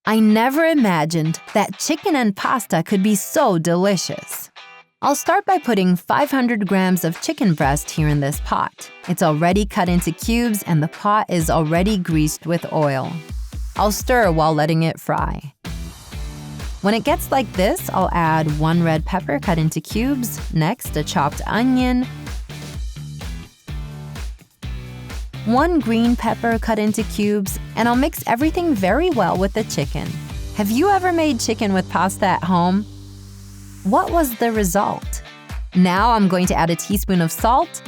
I never imagined that chicken and pasta could be so delicious. I'll start by putting 500 grams of chicken breast here in this pot. It's already cut into cubes and the pot is already greased with oil. I'll stir while letting it fry. When it gets like this, I'll add 1 red pepper cut into cubes, next a chopped onion, 1 green pepper cut into cubes, and I'll mix everything very well with the chicken. Have you ever made chicken with pasta at home? What was the result? Now I'm going to add a teaspoon of salt,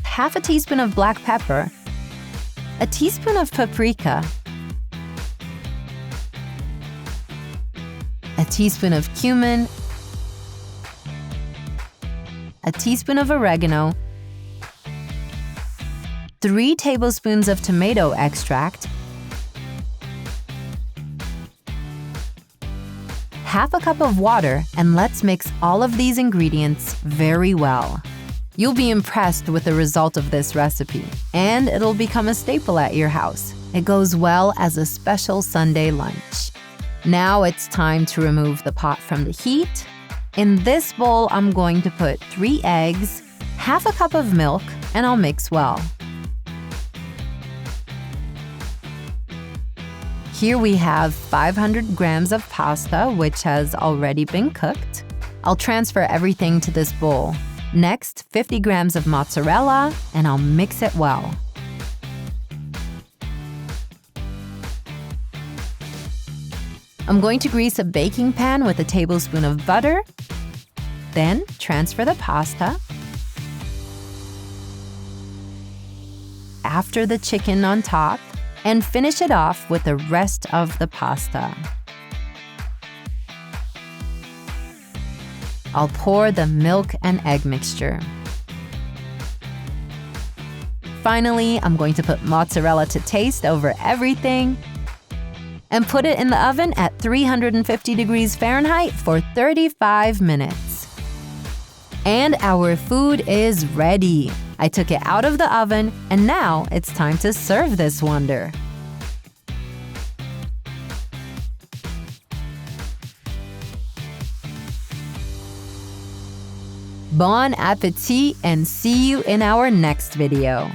half a teaspoon of black pepper, a teaspoon of paprika, a teaspoon of cumin, a teaspoon of oregano, 3 tablespoons of tomato extract, half a cup of water, and let's mix all of these ingredients very well. You'll be impressed with the result of this recipe, and it'll become a staple at your house. It goes well as a special Sunday lunch. Now it's time to remove the pot from the heat. In this bowl, I'm going to put 3 eggs, half a cup of milk, and I'll mix well. Here we have 500 grams of pasta, which has already been cooked. I'll transfer everything to this bowl. Next, 50 grams of mozzarella, and I'll mix it well. I'm going to grease a baking pan with a tablespoon of butter. Then, transfer the pasta. After the chicken on top, and finish it off with the rest of the pasta. I'll pour the milk and egg mixture. Finally, I'm going to put mozzarella to taste over everything and put it in the oven at 350 degrees Fahrenheit for 35 minutes. And our food is ready. I took it out of the oven, and now it's time to serve this wonder. Bon appétit, and see you in our next video.